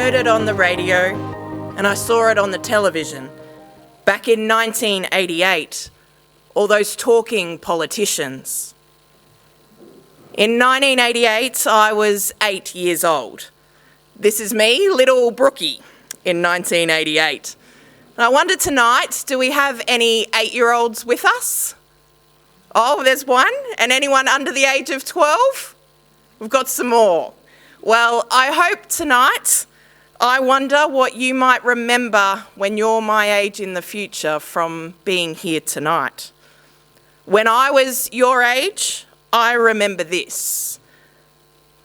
heard it on the radio and I saw it on the television back in 1988, all those talking politicians. In 1988, I was 8 years old. This is me, little Brookie, in 1988. And I wonder tonight, do we have any 8-year-olds with us? Oh, there's one. And anyone under the age of 12? We've got some more. Well, I hope tonight, I wonder what you might remember when you're my age in the future from being here tonight. When I was your age, I remember this.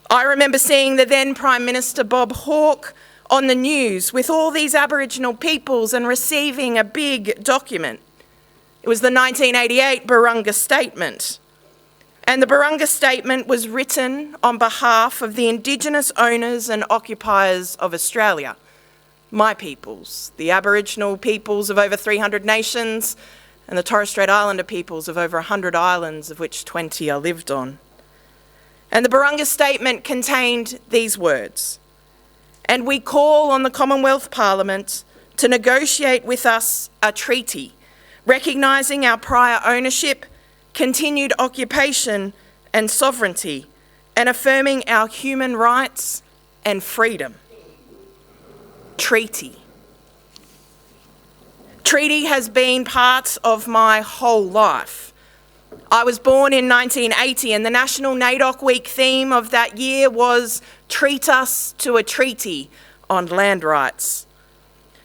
I remember seeing the then Prime Minister Bob Hawke on the news with all these Aboriginal peoples and receiving a big document. It was the 1988 Burunga Statement. And the Burunga Statement was written on behalf of the Indigenous owners and occupiers of Australia, my peoples, the Aboriginal peoples of over 300 nations and the Torres Strait Islander peoples of over 100 islands, of which 20 are lived on. And the Burunga Statement contained these words: "And we call on the Commonwealth Parliament to negotiate with us a treaty, recognising our prior ownership, continued occupation and sovereignty, and affirming our human rights and freedom." Treaty. Treaty has been part of my whole life. I was born in 1980 and the National NAIDOC Week theme of that year was "Treat Us to a Treaty on Land Rights."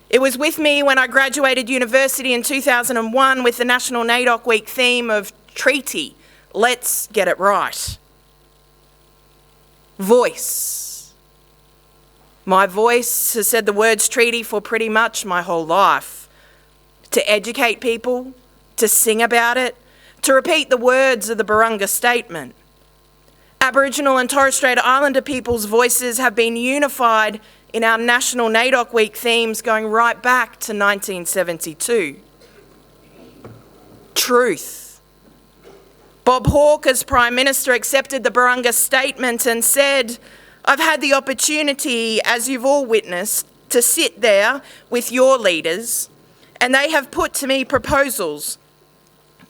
It was with me when I graduated university in 2001 with the National NAIDOC Week theme of "Treaty, let's get it right." Voice. My voice has said the words treaty for pretty much my whole life. To educate people, to sing about it, to repeat the words of the Burunga Statement. Aboriginal and Torres Strait Islander people's voices have been unified in our National NAIDOC Week themes going right back to 1972. Truth. Bob Hawke, as Prime Minister, accepted the Burunga Statement and said, "I've had the opportunity, as you've all witnessed, to sit there with your leaders, and they have put to me proposals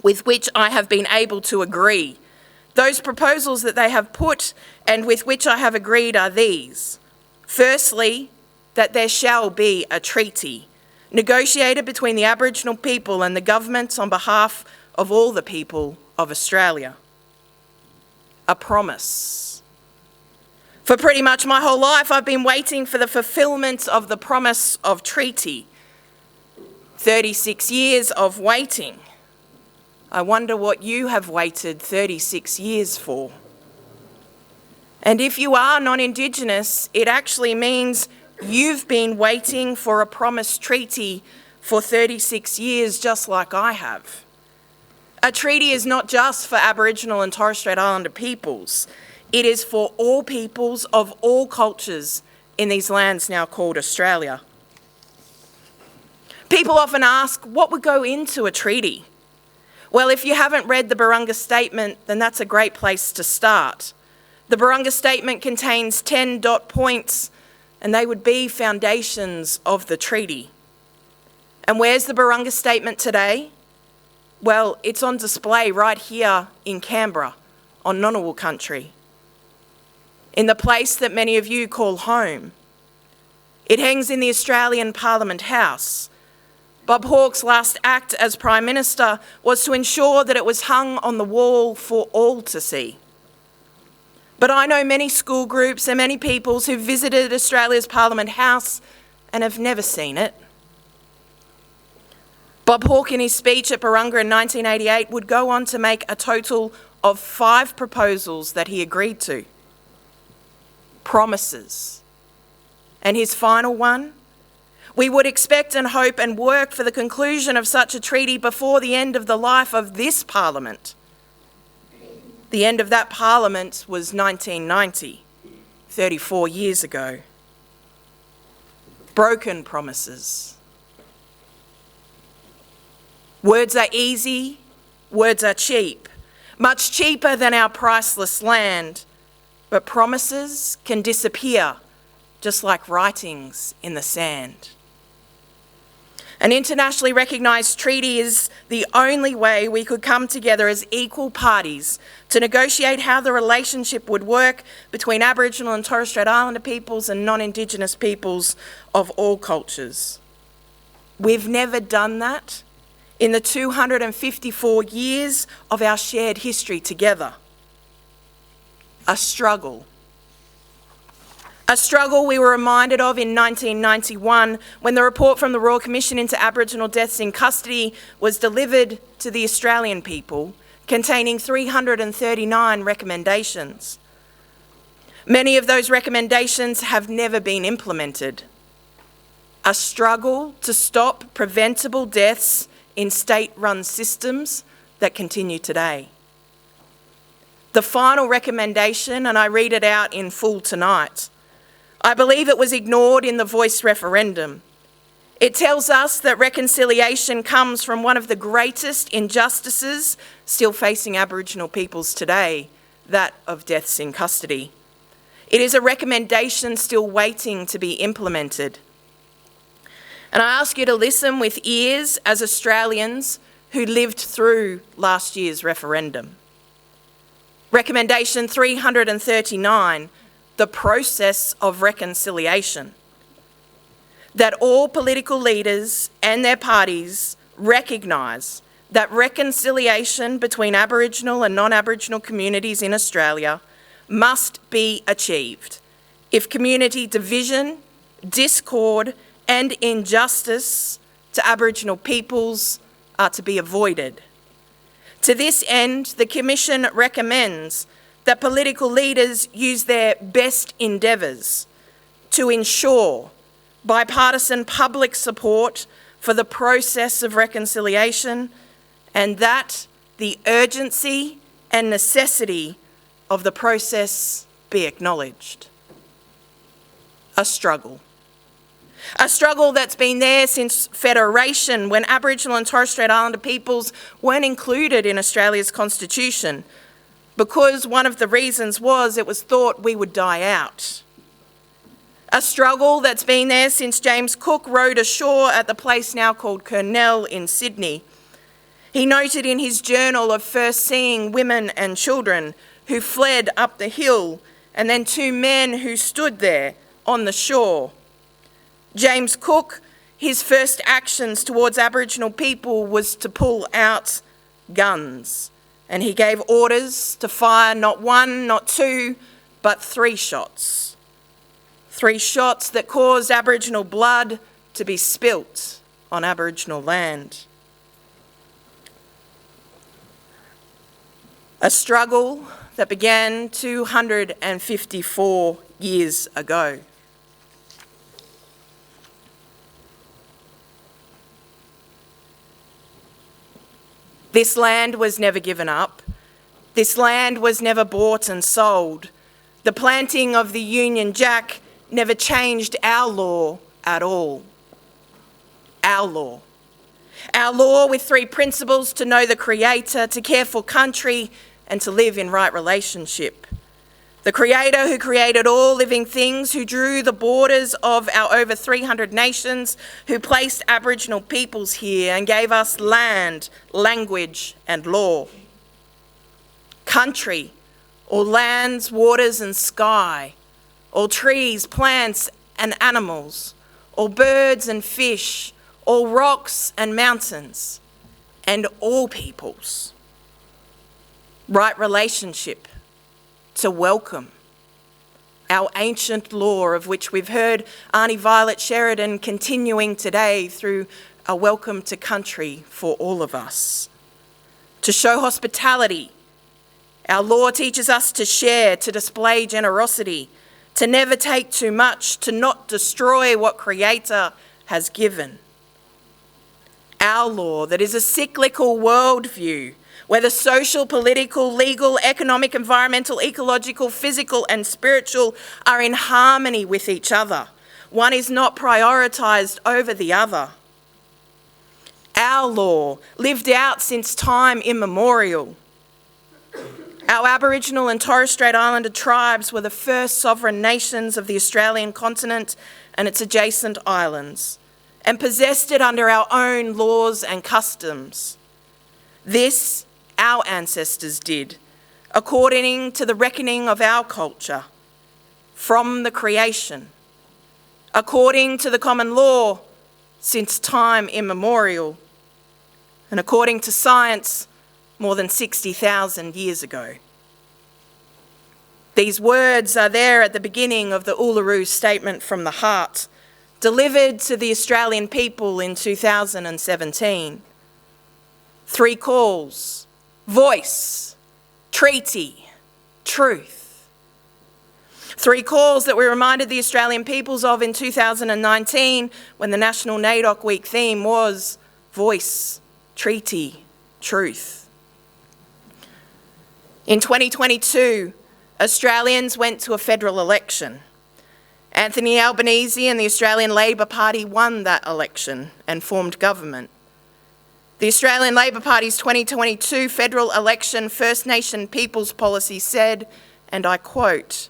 with which I have been able to agree. Those proposals that they have put and with which I have agreed are these. Firstly, that there shall be a treaty negotiated between the Aboriginal people and the government on behalf of all the people of Australia. A promise. For pretty much my whole life, I've been waiting for the fulfilment of the promise of treaty. 36 years of waiting. I wonder what you have waited 36 years for. And if you are non-Indigenous, it actually means you've been waiting for a promised treaty for 36 years, just like I have. A treaty is not just for Aboriginal and Torres Strait Islander peoples. It is for all peoples of all cultures in these lands now called Australia. People often ask, what would go into a treaty? Well, if you haven't read the Burunga Statement, then that's a great place to start. The Burunga Statement contains 10 dot points, and they would be foundations of the treaty. And where's the Burunga Statement today? Well, it's on display right here in Canberra, on Ngunnawal country, in the place that many of you call home. It hangs in the Australian Parliament House. Bob Hawke's last act as Prime Minister was to ensure that it was hung on the wall for all to see. But I know many school groups and many peoples who visited Australia's Parliament House and have never seen it. Bob Hawke, in his speech at Burunga in 1988, would go on to make a total of 5 proposals that he agreed to. Promises. And his final one? We would expect and hope and work for the conclusion of such a treaty before the end of the life of this Parliament. The end of that Parliament was 1990, 34 years ago. Broken promises. Words are easy, words are cheap, much cheaper than our priceless land, but promises can disappear just like writings in the sand. An internationally recognised treaty is the only way we could come together as equal parties to negotiate how the relationship would work between Aboriginal and Torres Strait Islander peoples and non-Indigenous peoples of all cultures. We've never done that in the 254 years of our shared history together. A struggle. A struggle we were reminded of in 1991 when the report from the Royal Commission into Aboriginal Deaths in Custody was delivered to the Australian people, containing 339 recommendations. Many of those recommendations have never been implemented. A struggle to stop preventable deaths in state-run systems that continue today. The final recommendation, and I read it out in full tonight, I believe it was ignored in the Voice referendum. It tells us that reconciliation comes from one of the greatest injustices still facing Aboriginal peoples today, that of deaths in custody. It is a recommendation still waiting to be implemented. And I ask you to listen with ears as Australians who lived through last year's referendum. Recommendation 339, the process of reconciliation. That all political leaders and their parties recognise that reconciliation between Aboriginal and non-Aboriginal communities in Australia must be achieved if community division, discord and injustice to Aboriginal peoples are to be avoided. To this end, the Commission recommends that political leaders use their best endeavours to ensure bipartisan public support for the process of reconciliation and that the urgency and necessity of the process be acknowledged. A struggle. A struggle that's been there since Federation, when Aboriginal and Torres Strait Islander peoples weren't included in Australia's constitution, because one of the reasons was it was thought we would die out. A struggle that's been there since James Cook rowed ashore at the place now called Kurnell in Sydney. He noted in his journal of first seeing women and children who fled up the hill and then two men who stood there on the shore. James Cook, his first actions towards Aboriginal people was to pull out guns. And he gave orders to fire not one, not two, but 3 shots. 3 shots that caused Aboriginal blood to be spilt on Aboriginal land. A struggle that began 254 years ago. This land was never given up. This land was never bought and sold. The planting of the Union Jack never changed our law at all. Our law. Our law with 3 principles: to know the Creator, to care for country, and to live in right relationship. The Creator who created all living things, who drew the borders of our over 300 nations, who placed Aboriginal peoples here and gave us land, language and law. Country, all lands, waters and sky, all trees, plants and animals, all birds and fish, all rocks and mountains, and all peoples. Right relationship, to welcome. Our ancient law, of which we've heard Auntie Violet Sheridan continuing today through a welcome to country for all of us. To show hospitality. Our law teaches us to share, to display generosity, to never take too much, to not destroy what Creator has given. Our law that is a cyclical worldview, where the social, political, legal, economic, environmental, ecological, physical and spiritual are in harmony with each other. One is not prioritised over the other. Our law, lived out since time immemorial. Our Aboriginal and Torres Strait Islander tribes were the first sovereign nations of the Australian continent and its adjacent islands, and possessed it under our own laws and customs. This, our ancestors did, according to the reckoning of our culture, from the creation, according to the common law since time immemorial, and according to science, more than 60,000 years ago. These words are there at the beginning of the Uluru Statement from the Heart, delivered to the Australian people in 2017. 3 calls: voice, treaty, truth. 3 calls that we reminded the Australian peoples of in 2019 when the National NAIDOC Week theme was voice, treaty, truth. In 2022, Australians went to a federal election. Anthony Albanese and the Australian Labor Party won that election and formed government. The Australian Labor Party's 2022 federal election First Nation Peoples policy said, and I quote,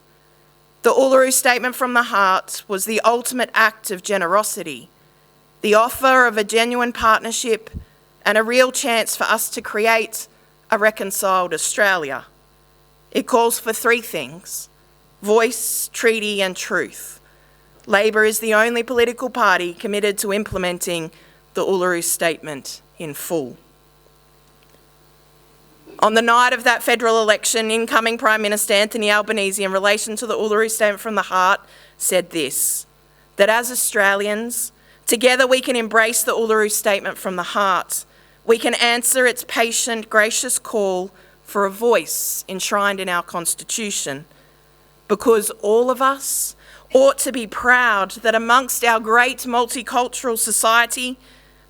"The Uluru Statement from the Heart was the ultimate act of generosity, the offer of a genuine partnership and a real chance for us to create a reconciled Australia. It calls for 3 things: voice, treaty and truth. Labor is the only political party committed to implementing the Uluru Statement in full." On the night of that federal election, incoming Prime Minister Anthony Albanese, in relation to the Uluru Statement from the Heart, said this, that as Australians, together we can embrace the Uluru Statement from the Heart. We can answer its patient, gracious call for a voice enshrined in our Constitution, because all of us ought to be proud that amongst our great multicultural society,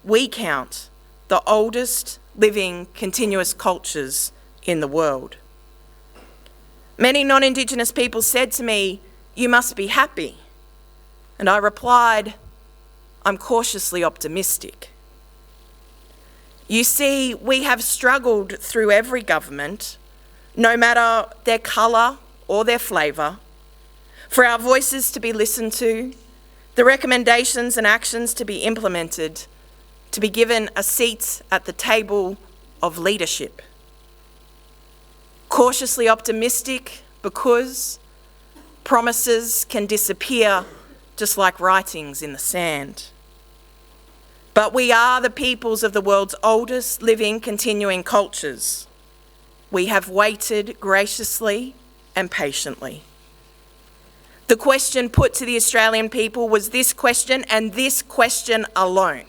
we count the oldest living continuous cultures in the world. Many non-Indigenous people said to me, "You must be happy." And I replied, "I'm cautiously optimistic." You see, we have struggled through every government, no matter their colour or their flavour, for our voices to be listened to, the recommendations and actions to be implemented, to be given a seat at the table of leadership. Cautiously optimistic because promises can disappear just like writings in the sand. But we are the peoples of the world's oldest living continuing cultures. We have waited graciously and patiently. The question put to the Australian people was this question and this question alone: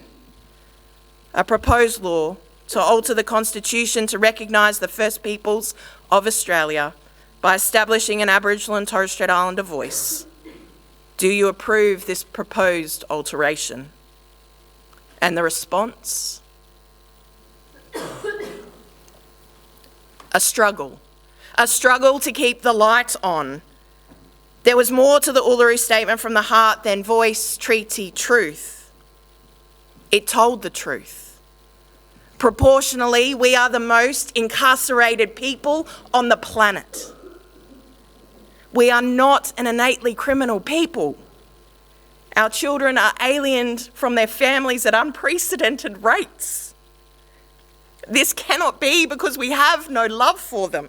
a proposed law to alter the Constitution to recognise the First Peoples of Australia by establishing an Aboriginal and Torres Strait Islander voice. Do you approve this proposed alteration? And the response? A struggle to keep the light on. There was more to the Uluru Statement from the Heart than voice, treaty, truth. It told the truth. Proportionally, we are the most incarcerated people on the planet. We are not an innately criminal people. Our children are aliened from their families at unprecedented rates. This cannot be because we have no love for them.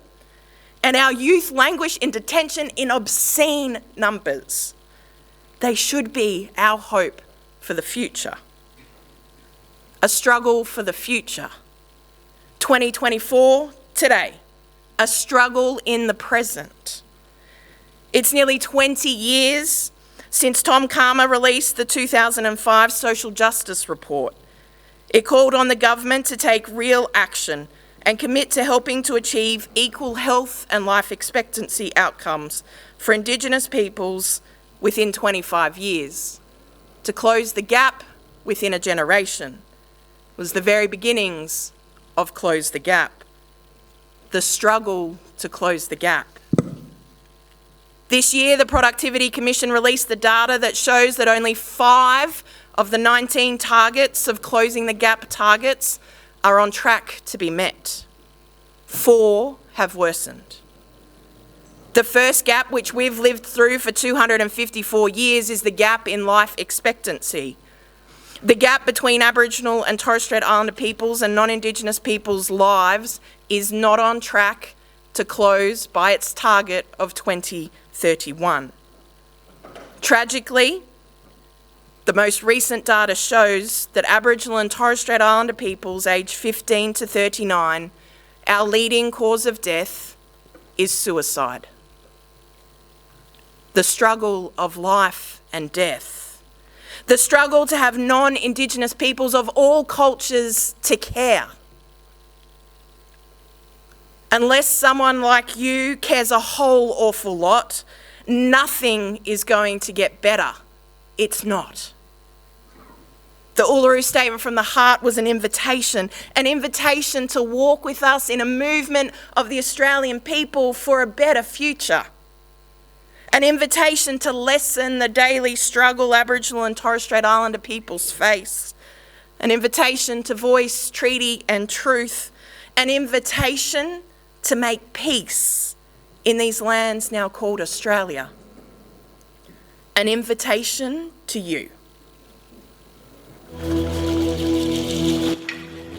And our youth languish in detention in obscene numbers. They should be our hope for the future. A struggle for the future. 2024, today. A struggle in the present. It's nearly 20 years since Tom Karma released the 2005 Social Justice Report. It called on the government to take real action and commit to helping to achieve equal health and life expectancy outcomes for Indigenous peoples within 25 years. To close the gap within a generation was the very beginnings of Close the Gap, the struggle to close the gap. This year, the Productivity Commission released the data that shows that only 5 of the 19 targets of closing the gap targets are on track to be met. 4 have worsened. The first gap, which we've lived through for 254 years, is the gap in life expectancy. The gap between Aboriginal and Torres Strait Islander peoples and non-Indigenous peoples' lives is not on track to close by its target of 2031. Tragically, the most recent data shows that Aboriginal and Torres Strait Islander peoples aged 15 to 39, our leading cause of death is suicide. The struggle of life and death. The struggle to have non-Indigenous peoples of all cultures to care. Unless someone like you cares a whole awful lot, nothing is going to get better. It's not. The Uluru Statement from the Heart was an invitation to walk with us in a movement of the Australian people for a better future. An invitation to lessen the daily struggle Aboriginal and Torres Strait Islander peoples face. An invitation to voice treaty and truth. An invitation to make peace in these lands now called Australia. An invitation to you.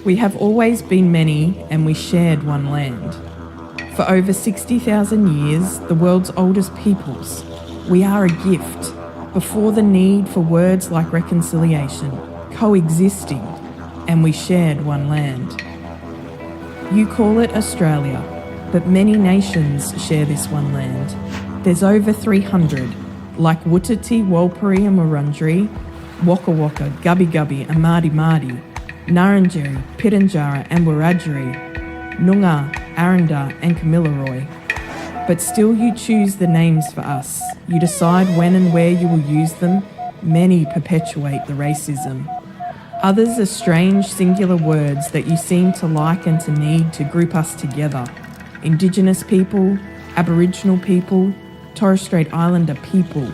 We have always been many and we shared one land. For over 60,000 years, the world's oldest peoples, we are a gift before the need for words like reconciliation, coexisting, and we shared one land. You call it Australia, but many nations share this one land. There's over 300, like Wutiti, Walpuri and Wurundjeri, Waka Waka, Gubbi Gubbi and Mardi Mardi, Ngarrindjeri, Pitjantjatjara and Wiradjuri, Noongar, Arrernte and Kamilaroi. But still you choose the names for us. You decide when and where you will use them. Many perpetuate the racism. Others are strange singular words that you seem to like and to need to group us together. Indigenous people, Aboriginal people, Torres Strait Islander people.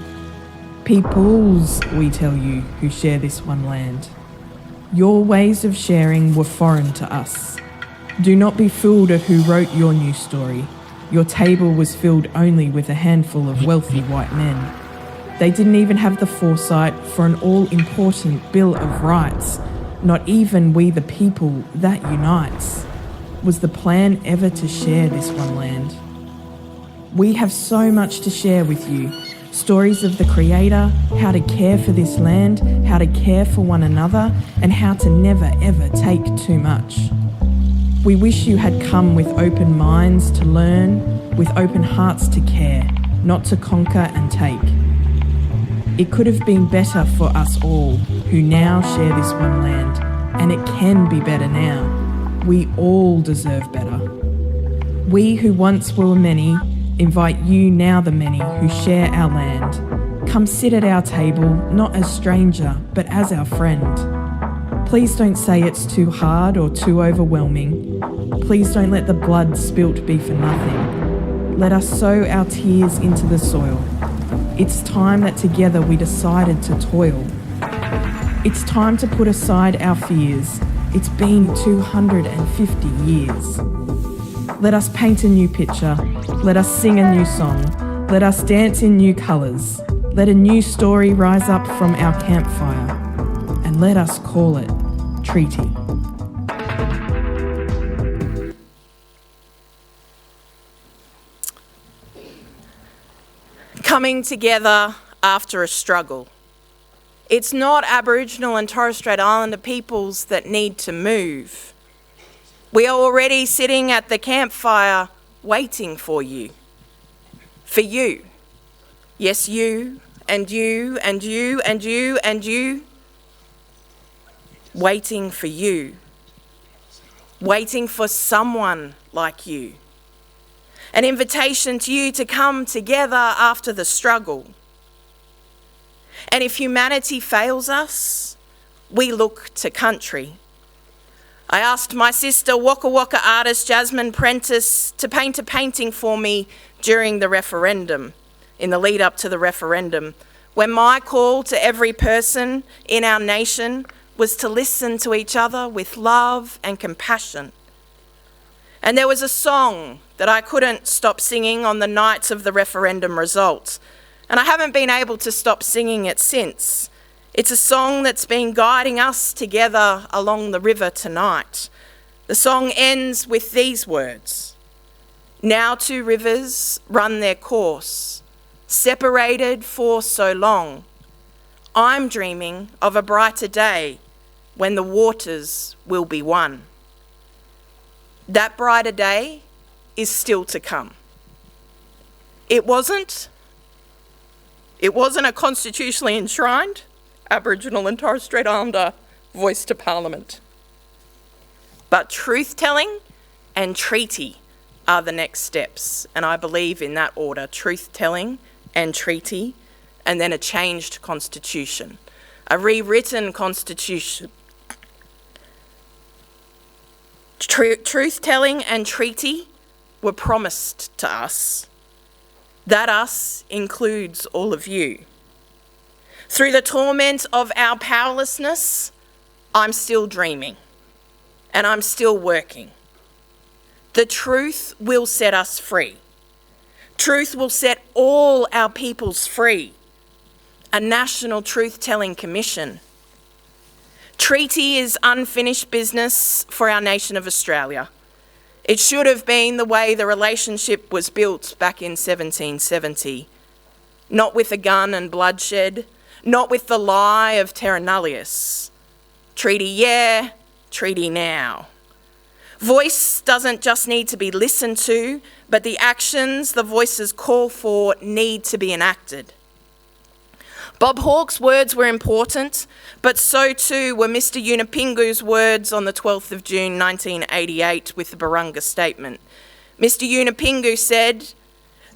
Peoples, we tell you, who share this one land. Your ways of sharing were foreign to us. Do not be fooled of who wrote your new story. Your table was filled only with a handful of wealthy white men. They didn't even have the foresight for an all-important Bill of Rights. Not even we the people that unites. Was the plan ever to share this one land? We have so much to share with you. Stories of the Creator, how to care for this land, how to care for one another, and how to never ever take too much. We wish you had come with open minds to learn, with open hearts to care, not to conquer and take. It could have been better for us all who now share this one land, and it can be better now. We all deserve better. We who once were many invite you now the many who share our land. Come sit at our table, not as stranger, but as our friend. Please don't say it's too hard or too overwhelming. Please don't let the blood spilt be for nothing. Let us sow our tears into the soil. It's time that together we decided to toil. It's time to put aside our fears. It's been 250 years. Let us paint a new picture. Let us sing a new song. Let us dance in new colours. Let a new story rise up from our campfire. And let us call it treaty. Coming together after a struggle. It's not Aboriginal and Torres Strait Islander peoples that need to move. We are already sitting at the campfire waiting for you. For you. Yes, you, and you, and you, and you, and you. Waiting for you. Waiting for someone like you. An invitation to you to come together after the struggle. And if humanity fails us, we look to country. I asked my sister, Waka Waka artist Jasmine Prentis, to paint a painting for me during the referendum, in the lead up to the referendum, when my call to every person in our nation was to listen to each other with love and compassion. And there was a song that I couldn't stop singing on the night of the referendum result, and I haven't been able to stop singing it since. It's a song that's been guiding us together along the river tonight. The song ends with these words: "Now two rivers run their course, separated for so long. I'm dreaming of a brighter day when the waters will be one." That brighter day is still to come. It wasn't a constitutionally enshrined Aboriginal and Torres Strait Islander voice to Parliament. But truth-telling and treaty are the next steps, and I believe in that order: truth-telling and treaty, and then a changed constitution, a rewritten constitution. Truth-telling and treaty were promised to us. That us includes all of you. Through the torment of our powerlessness, I'm still dreaming, and I'm still working. The truth will set us free. Truth will set all our peoples free. A national truth-telling commission. Treaty is unfinished business for our nation of Australia. It should have been the way the relationship was built back in 1770. Not with a gun and bloodshed, not with the lie of terra nullius. Treaty yeah, treaty now. Voice doesn't just need to be listened to, but the actions the voices call for need to be enacted. Bob Hawke's words were important, but so too were Mr Yunupingu's words on the 12th of June 1988 with the Uluru Statement. Mr Yunupingu said,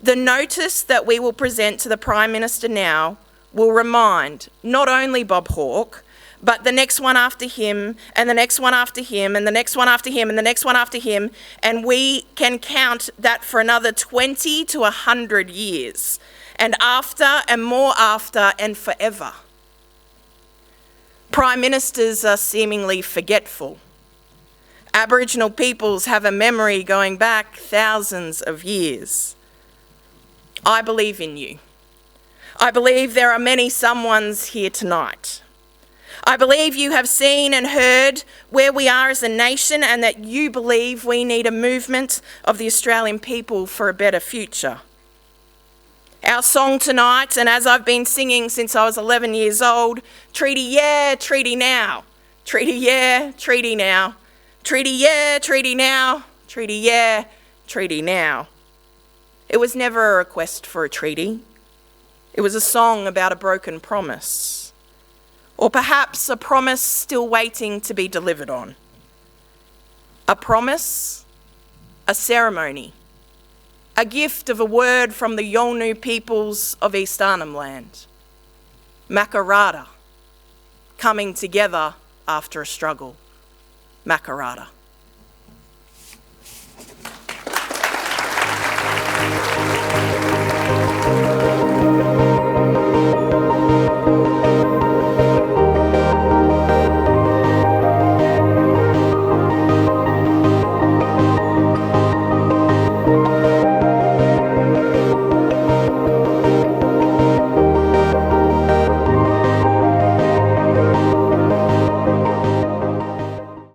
"The notice that we will present to the Prime Minister now will remind not only Bob Hawke, but the next one after him, and the next one after him, and the next one after him, and the next one after him, and we can count that for another 20 to 100 years, and after, and more after, and forever." Prime Ministers are seemingly forgetful. Aboriginal peoples have a memory going back thousands of years. I believe in you. I believe there are many someones here tonight. I believe you have seen and heard where we are as a nation, and that you believe we need a movement of the Australian people for a better future. Our song tonight, and as I've been singing since I was 11 years old, treaty yeah, treaty now. Treaty yeah, treaty now. Treaty yeah, treaty now. Treaty yeah, treaty now. It was never a request for a treaty. It was a song about a broken promise. Or perhaps a promise still waiting to be delivered on. A promise, a ceremony, a gift of a word from the Yolngu peoples of East Arnhem Land. Makarrata, coming together after a struggle. Makarrata.